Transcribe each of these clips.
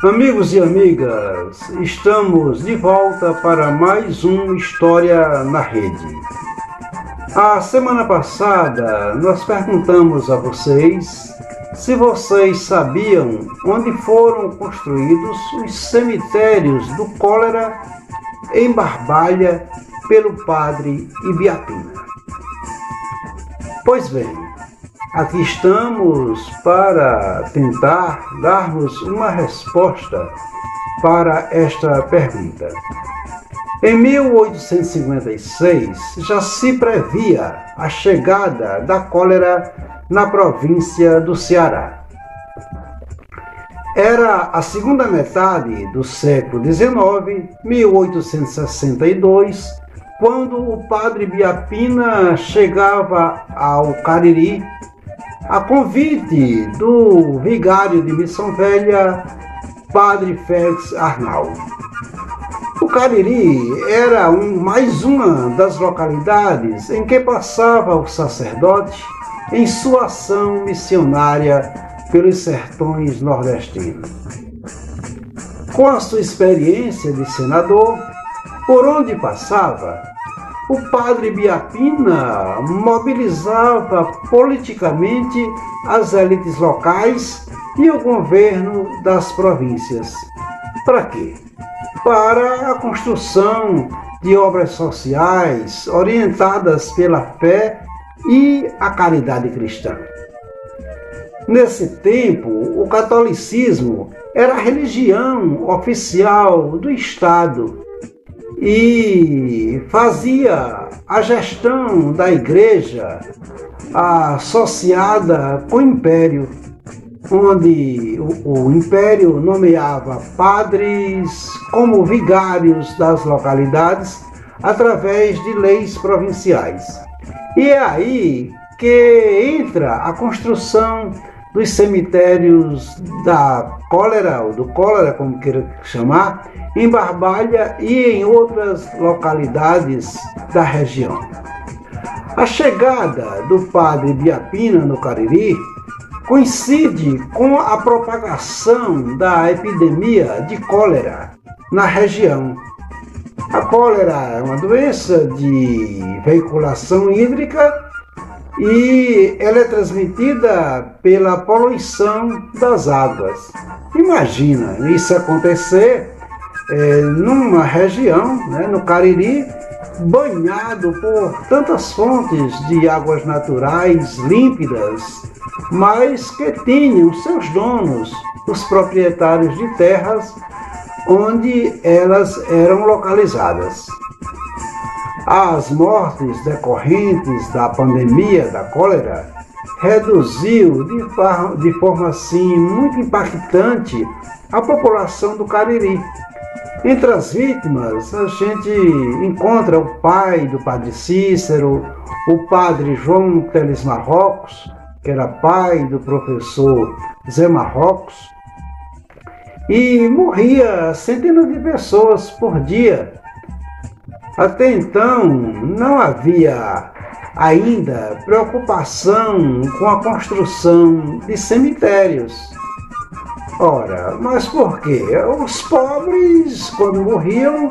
Amigos e amigas, estamos de volta para mais um História na Rede. A semana passada nós perguntamos a vocês se vocês sabiam onde foram construídos os cemitérios do cólera em Barbalha pelo padre Ibiapina. Pois bem, aqui estamos para tentar darmos uma resposta para esta pergunta. Em 1856, já se previa a chegada da cólera na província do Ceará. Era a segunda metade do século XIX, 1862, quando o padre Ibiapina chegava ao Cariri, a convite do vigário de Missão Velha, padre Félix Arnal. O Cariri era mais uma das localidades em que passava o sacerdote em sua ação missionária pelos sertões nordestinos. Com a sua experiência de senador, por onde passava, o padre Ibiapina mobilizava politicamente as elites locais e o governo das províncias. Para quê? Para a construção de obras sociais orientadas pela fé e a caridade cristã. Nesse tempo, o catolicismo era a religião oficial do Estado e fazia a gestão da igreja associada com o império, onde o império nomeava padres como vigários das localidades através de leis provinciais. E é aí que entra a construção dos cemitérios da cólera, ou do cólera, como queira chamar, em Barbalha e em outras localidades da região. A chegada do padre Ibiapina no Cariri coincide com a propagação da epidemia de cólera na região. A cólera é uma doença de veiculação hídrica e ela é transmitida pela poluição das águas. Imagina isso acontecer numa região, no Cariri, banhado por tantas fontes de águas naturais límpidas, mas que tinham seus donos, os proprietários de terras onde elas eram localizadas. As mortes decorrentes da pandemia da cólera reduziu de forma assim muito impactante a população do Cariri. Entre as vítimas, a gente encontra o pai do padre Cícero, o padre João Teles Marrocos, que era pai do professor Zé Marrocos, e morria centenas de pessoas por dia. Até então, não havia ainda preocupação com a construção de cemitérios. Ora, mas por quê? Os pobres, quando morriam,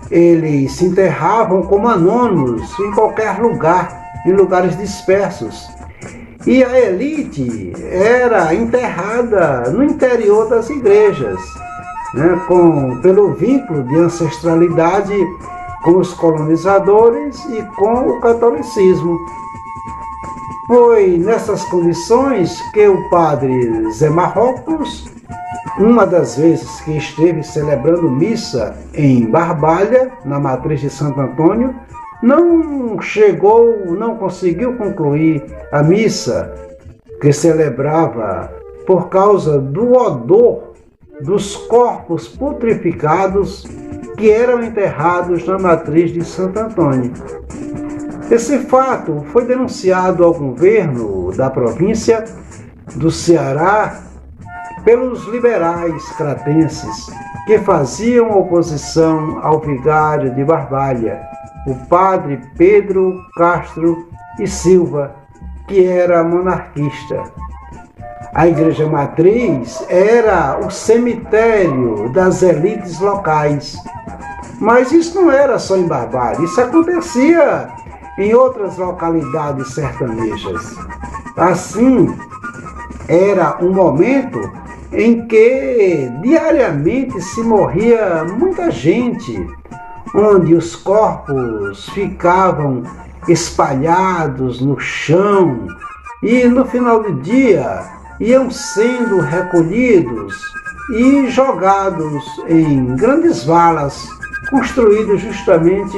eles se enterravam como anônimos em qualquer lugar, em lugares dispersos. E a elite era enterrada no interior das igrejas, pelo vínculo de ancestralidade com os colonizadores e com o catolicismo. Foi nessas condições que o padre Zé Marrocos, uma das vezes que esteve celebrando missa em Barbalha, na matriz de Santo Antônio, não conseguiu concluir a missa que celebrava por causa do odor dos corpos putrificados que eram enterrados na matriz de Santo Antônio. Esse fato foi denunciado ao governo da província do Ceará pelos liberais cratenses que faziam oposição ao vigário de Barbalha, o padre Pedro Castro e Silva, que era monarquista. A igreja matriz era o cemitério das elites locais. Mas isso não era só em Barbalha, isso acontecia em outras localidades sertanejas. Assim, era um momento em que diariamente se morria muita gente, onde os corpos ficavam espalhados no chão e no final do dia iam sendo recolhidos e jogados em grandes valas construídas justamente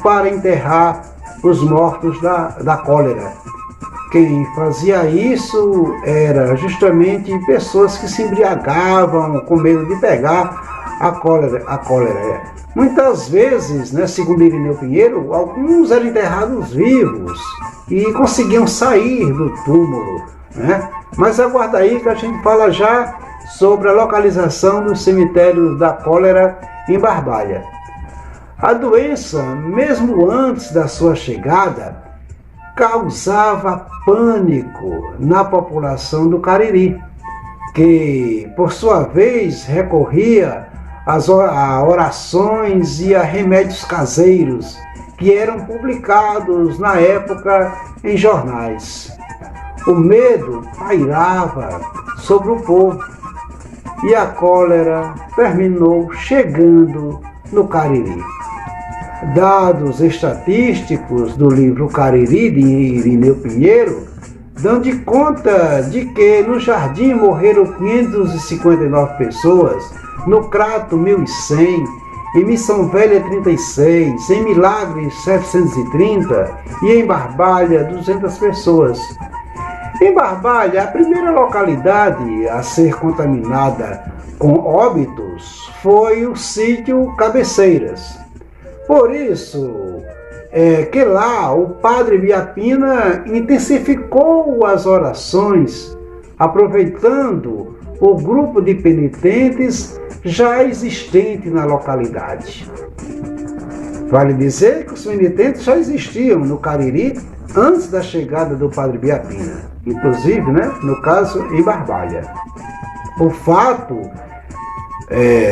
para enterrar os mortos da cólera. Quem fazia isso era justamente pessoas que se embriagavam com medo de pegar a cólera. Muitas vezes, né, segundo Irineu Pinheiro, alguns eram enterrados vivos e conseguiam sair do túmulo, né? Mas aguarda aí que a gente fala já sobre a localização dos cemitérios da cólera em Barbalha. A doença, mesmo antes da sua chegada, causava pânico na população do Cariri, que, por sua vez, recorria a orações e a remédios caseiros que eram publicados na época em jornais. O medo pairava sobre o povo e a cólera terminou chegando no Cariri. Dados estatísticos do livro Cariri, de Irineu Pinheiro, dão de conta de que no Jardim morreram 559 pessoas, no Crato 1.100, em Missão Velha 36, em Milagres 730 e em Barbalha 200 pessoas. Em Barbalha, a primeira localidade a ser contaminada com óbitos foi o sítio Cabeceiras. Por isso que lá o padre Biapina intensificou as orações, aproveitando o grupo de penitentes já existente na localidade. Vale dizer que os penitentes já existiam no Cariri antes da chegada do padre Biapina, inclusive, né, no caso, em Barbalha. O fato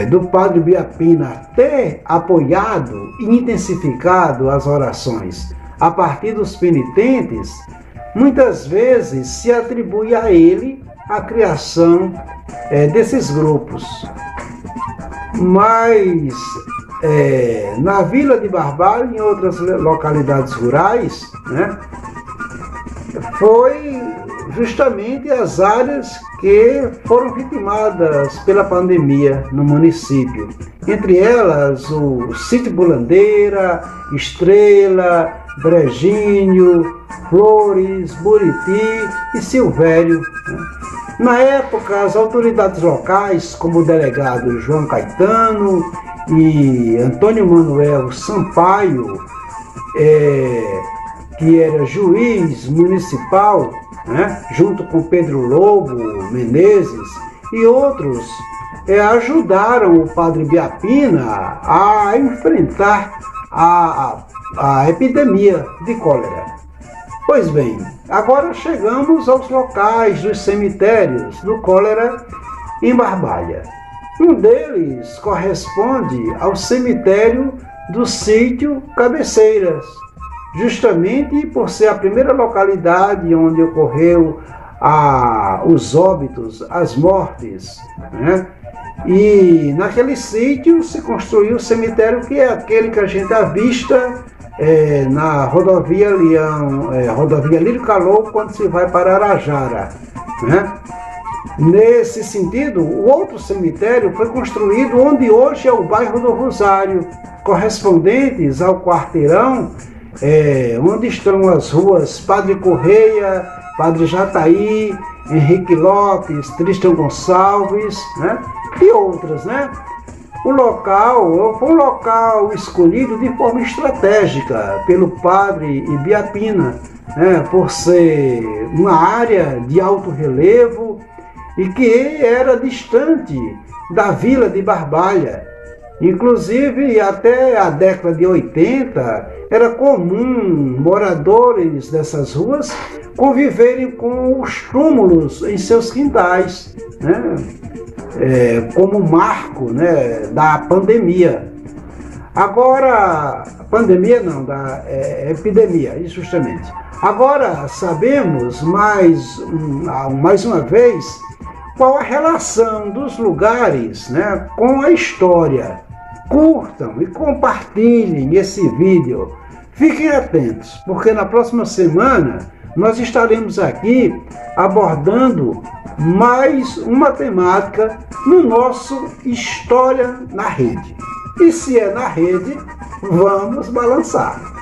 do padre Biapina ter apoiado e intensificado as orações a partir dos penitentes, muitas vezes se atribui a ele a criação desses grupos. Mas na vila de Barbalha e em outras localidades rurais, né, foi justamente as áreas que foram vitimadas pela pandemia no município. Entre elas, o Sítio Bulandeira, Estrela, Brejinho, Flores, Buriti e Silvério. Na época, as autoridades locais, como o delegado João Caetano e Antônio Manuel Sampaio, que era juiz municipal, né, junto com Pedro Lobo Menezes e outros, ajudaram o padre Biapina a enfrentar a epidemia de cólera. Pois bem, agora chegamos aos locais dos cemitérios do cólera em Barbalha. Um deles corresponde ao cemitério do sítio Cabeceiras, justamente por ser a primeira localidade onde ocorreu os óbitos, as mortes, né? E naquele sítio se construiu o cemitério, que é aquele que a gente avista na rodovia Lírio Calou, quando se vai para Arajara, né? Nesse sentido, o outro cemitério foi construído onde hoje é o bairro do Rosário, correspondentes ao quarteirão, onde estão as ruas Padre Correia, Padre Jataí, Henrique Lopes, Tristão Gonçalves, né? E outras, né? O local foi um local escolhido de forma estratégica pelo padre Ibiapina, né? Por ser uma área de alto relevo e que era distante da vila de Barbalha. Inclusive, até a década de 80, era comum moradores dessas ruas conviverem com os túmulos em seus quintais, né? Como marco, né, da pandemia. Agora, pandemia não, da epidemia, justamente. Agora sabemos mais uma vez qual a relação dos lugares, né, com a história. Curtam e compartilhem esse vídeo. Fiquem atentos, porque na próxima semana nós estaremos aqui abordando mais uma temática no nosso História na Rede. E se é na rede, vamos balançar.